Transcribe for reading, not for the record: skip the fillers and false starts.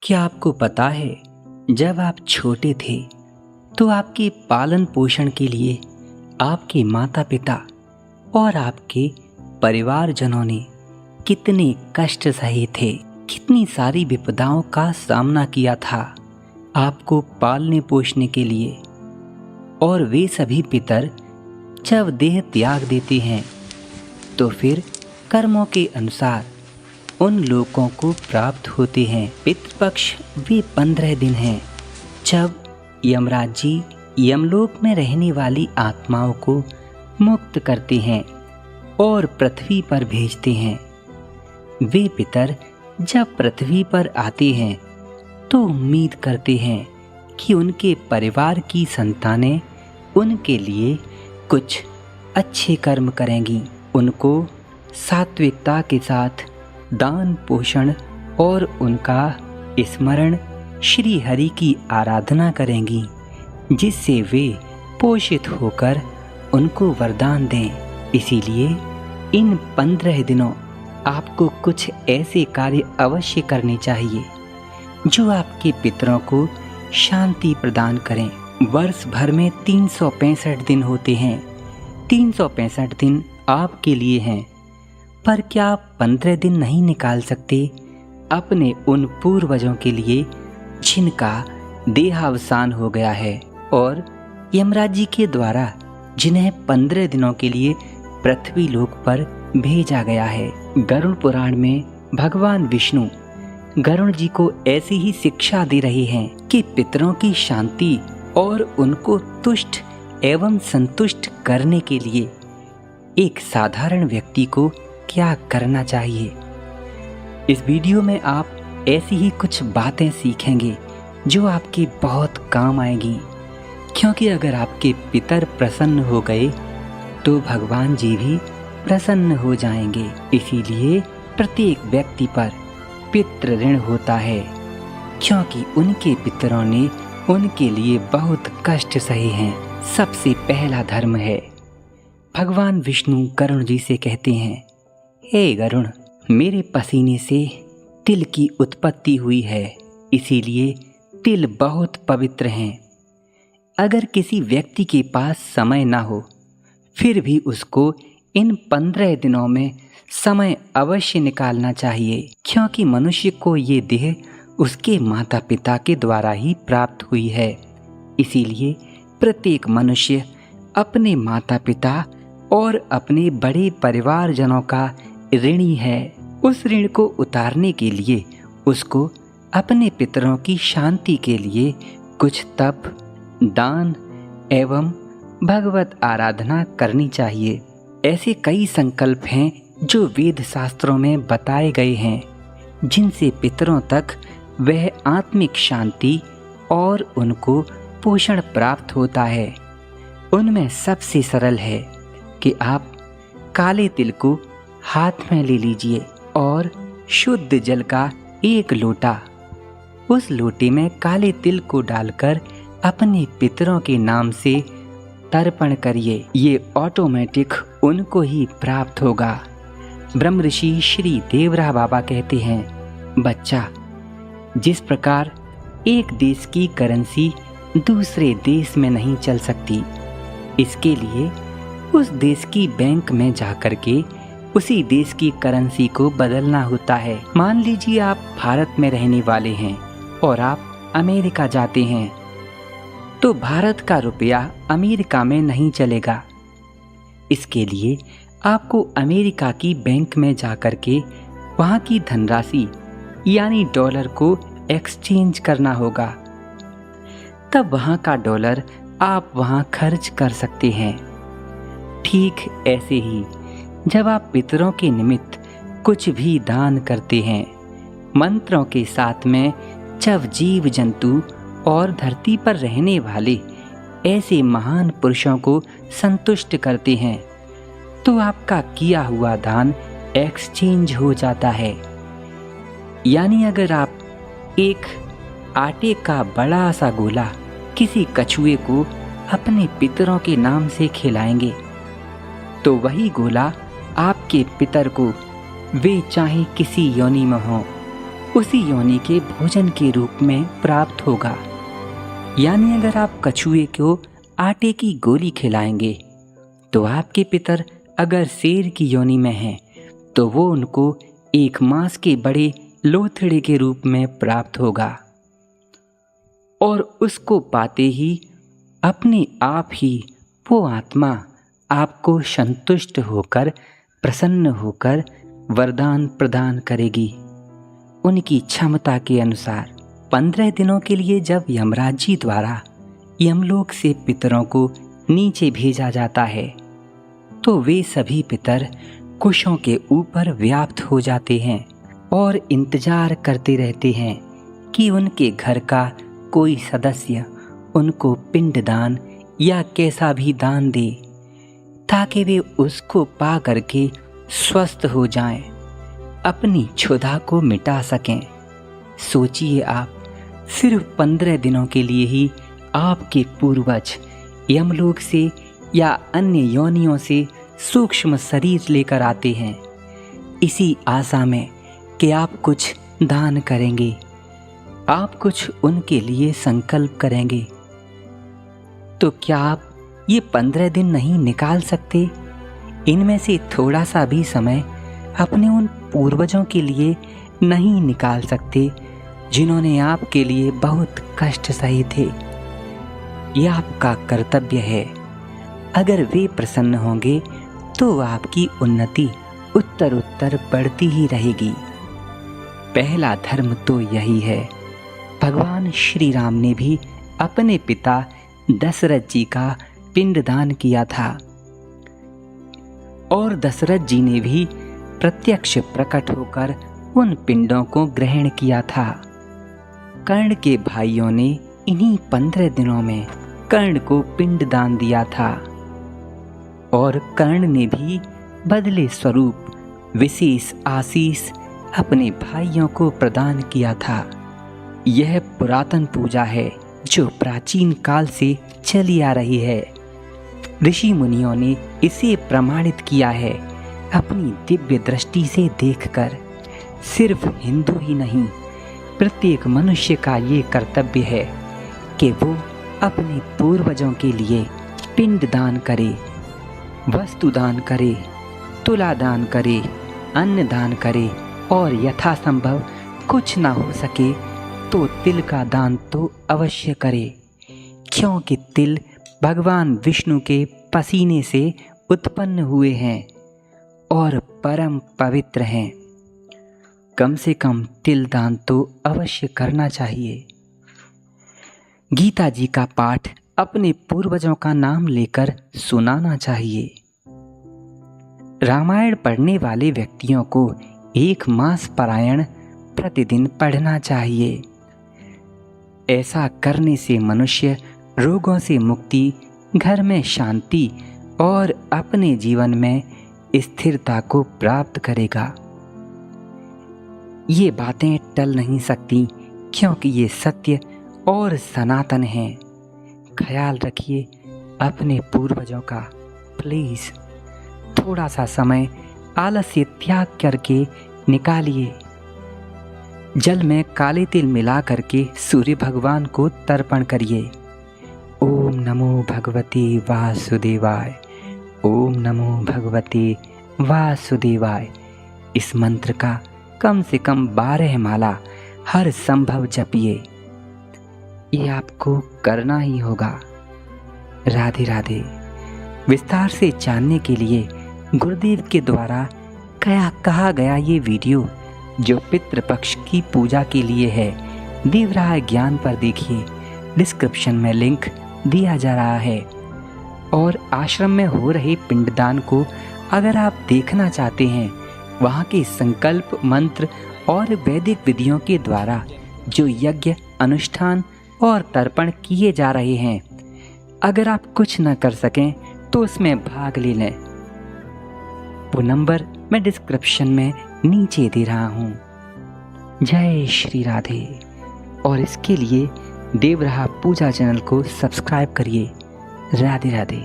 क्या आपको पता है, जब आप छोटे थे तो आपके पालन पोषण के लिए आपके माता पिता और आपके परिवारजनों ने कितने कष्ट सहे थे, कितनी सारी विपदाओं का सामना किया था आपको पालने पोषने के लिए। और वे सभी पितर जब देह त्याग देते हैं तो फिर कर्मों के अनुसार उन लोगों को प्राप्त होते हैं। पितृपक्ष वे 15 दिन हैं जब यमराज जी यमलोक में रहने वाली आत्माओं को मुक्त करते हैं और पृथ्वी पर भेजते हैं। वे पितर जब पृथ्वी पर आते हैं तो उम्मीद करते हैं कि उनके परिवार की संतानें उनके लिए कुछ अच्छे कर्म करेंगी, उनको सात्विकता के साथ दान पोषण और उनका स्मरण श्री हरि की आराधना करेंगी, जिससे वे पोषित होकर उनको वरदान दें। इसीलिए इन 15 दिनों आपको कुछ ऐसे कार्य अवश्य करने चाहिए जो आपके पितरों को शांति प्रदान करें। वर्ष भर में 365 दिन होते हैं। 365 दिन आपके लिए हैं, पर क्या आप 15 दिन नहीं निकाल सकते अपने उन पूर्वजों के लिए जिनका देहावसान हो गया है और यमराज जी के द्वारा जिन्हें 15 दिनों के लिए पृथ्वी लोक पर भेजा गया है। गरुड़ पुराण में भगवान विष्णु गरुड़ जी को ऐसी ही शिक्षा दे रहे हैं कि पितरों की शांति और उनको तुष्ट एवं संतुष्ट करने के लिए एक साधारण व्यक्ति को क्या करना चाहिए। इस वीडियो में आप ऐसी ही कुछ बातें सीखेंगे जो आपके बहुत काम आएगी, क्योंकि अगर आपके पितर प्रसन्न हो गए तो भगवान जी भी प्रसन्न हो जाएंगे। इसीलिए प्रत्येक व्यक्ति पर पितृ ऋण होता है, क्योंकि उनके पितरों ने उनके लिए बहुत कष्ट सहे हैं। सबसे पहला धर्म है, भगवान विष्णु गरुड़ जी से कहते हैं, हे गरुड़, मेरे पसीने से तिल की उत्पत्ति हुई है, इसीलिए तिल बहुत पवित्र हैं। अगर किसी व्यक्ति के पास समय ना हो फिर भी उसको इन 15 दिनों में समय अवश्य निकालना चाहिए, क्योंकि मनुष्य को ये देह उसके माता पिता के द्वारा ही प्राप्त हुई है। इसीलिए प्रत्येक मनुष्य अपने माता पिता और अपने बड़े परिवारजनों का ऋणी है। उस ऋण को उतारने के लिए उसको अपने पितरों की शांति के लिए कुछ तप, दान एवं भगवत आराधना करनी चाहिए। ऐसे कई संकल्प हैं जो वेद शास्त्रों में बताए गए हैं, जिनसे पितरों तक वह आत्मिक शांति और उनको पोषण प्राप्त होता है। उनमें सबसे सरल है कि आप काले तिल को हाथ में ले लीजिए और शुद्ध जल का 1 लोटा, उस लोटे में काले तिल को डालकर अपने पितरों के नाम से तर्पण करिए। ये ऑटोमेटिक उनको ही प्राप्त होगा। ब्रह्म ऋषि श्री देवरा बाबा कहते हैं, बच्चा, जिस प्रकार एक देश की करेंसी दूसरे देश में नहीं चल सकती, इसके लिए उस देश की बैंक में जाकर के उसी देश की करेंसी को बदलना होता है। मान लीजिए आप भारत में रहने वाले हैं और आप अमेरिका जाते हैं, तो भारत का रुपया अमेरिका में नहीं चलेगा। इसके लिए आपको अमेरिका की बैंक में जाकर के वहाँ की धनराशि यानी डॉलर को एक्सचेंज करना होगा, तब वहाँ का डॉलर आप वहाँ खर्च कर सकते हैं। ठीक ऐसे ही जब आप पितरों के निमित्त कुछ भी दान करते हैं, मंत्रों के साथ में जब जीव जंतु और धरती पर रहने वाले ऐसे महान पुरुषों को संतुष्ट करते हैं, तो आपका किया हुआ दान एक्सचेंज हो जाता है। यानी अगर आप एक आटे का बड़ा सा गोला किसी कछुए को अपने पितरों के नाम से खिलाएंगे, तो वही गोला आपके पितर को, वे चाहे किसी योनि में हों, उसी योनि के भोजन के रूप में प्राप्त होगा। यानी अगर आप कछुए को आटे की गोली खिलाएंगे तो आपके पितर अगर शेर की योनि में हैं तो वो उनको एक मांस के बड़े लोथड़े के रूप में प्राप्त होगा और उसको पाते ही अपने आप ही वो आत्मा आपको संतुष्ट होकर प्रसन्न होकर वरदान प्रदान करेगी उनकी क्षमता के अनुसार। 15 दिनों के लिए जब यमराज जी द्वारा यमलोक से पितरों को नीचे भेजा जाता है तो वे सभी पितर कुशों के ऊपर व्याप्त हो जाते हैं और इंतजार करते रहते हैं कि उनके घर का कोई सदस्य उनको पिंडदान या कैसा भी दान दे ताकि वे उसको पा करके स्वस्थ हो जाएं, अपनी क्षुधा को मिटा सकें। सोचिए आप, सिर्फ 15 दिनों के लिए ही आपके पूर्वज यमलोक से या अन्य योनियों से सूक्ष्म शरीर लेकर आते हैं इसी आशा में कि आप कुछ दान करेंगे, आप कुछ उनके लिए संकल्प करेंगे। तो क्या आप ये 15 दिन नहीं निकाल सकते? इनमें से थोड़ा सा भी समय अपने उन पूर्वजों के लिए नहीं निकाल सकते जिन्होंने आपके लिए बहुत कष्ट सहे थे? यह आपका कर्तव्य है। अगर वे प्रसन्न होंगे तो आपकी उन्नति उत्तर उत्तर बढ़ती ही रहेगी। पहला धर्म तो यही है। भगवान श्री राम ने भी अपने पिता दशरथ जी का पिंडदान किया था और दशरथ जी ने भी प्रत्यक्ष प्रकट होकर उन पिंडों को ग्रहण किया था। कर्ण के भाइयों ने इन्हीं 15 दिनों में कर्ण को पिंडदान दिया था और कर्ण ने भी बदले स्वरूप विशेष आशीष अपने भाइयों को प्रदान किया था। यह पुरातन पूजा है जो प्राचीन काल से चली आ रही है। ऋषि मुनियों ने इसे प्रमाणित किया है अपनी दिव्य दृष्टि से देखकर। सिर्फ हिंदू ही नहीं, प्रत्येक मनुष्य का ये कर्तव्य है कि वो अपने पूर्वजों के लिए पिंड दान करे, वस्तु दान करे, तुला दान करे, अन्न दान करे और यथासंभव कुछ ना हो सके तो तिल का दान तो अवश्य करे, क्योंकि तिल भगवान विष्णु के पसीने से उत्पन्न हुए हैं और परम पवित्र हैं। कम से कम तिल दान तो अवश्य करना चाहिए। गीता जी का पाठ अपने पूर्वजों का नाम लेकर सुनाना चाहिए। रामायण पढ़ने वाले व्यक्तियों को 1 मास पारायण प्रतिदिन पढ़ना चाहिए। ऐसा करने से मनुष्य रोगों से मुक्ति, घर में शांति और अपने जीवन में स्थिरता को प्राप्त करेगा। ये बातें टल नहीं सकती क्योंकि ये सत्य और सनातन हैं। ख्याल रखिए अपने पूर्वजों का। प्लीज़ थोड़ा सा समय आलस्य त्याग करके निकालिए। जल में काले तिल मिला करके सूर्य भगवान को तर्पण करिए। ओम नमो भगवते वासुदेवाय, ओम नमो भगवते वासुदेवाय। इस मंत्र का कम से कम 12 माला हर संभव जपिए। ये आपको करना ही होगा। राधे राधे। विस्तार से जानने के लिए गुरुदेव के द्वारा कहा गया ये वीडियो जो पितृपक्ष की पूजा के लिए है, देवराय ज्ञान पर देखिए। डिस्क्रिप्शन में लिंक दिया जा रहा है। और आश्रम में हो रहे पिंडदान को अगर आप देखना चाहते हैं, वहाँ के संकल्प मंत्र और वैदिक विधियों के द्वारा जो यज्ञ, अनुष्ठान और तर्पण किए जा रहे हैं, अगर आप कुछ न कर सकें तो उसमें भाग ले लें। वो नंबर मैं डिस्क्रिप्शन में नीचे दे रहा हूँ। जय श्री राधे। और इसके लिए देवराहा पूजा चैनल को सब्सक्राइब करिए। राधे राधे।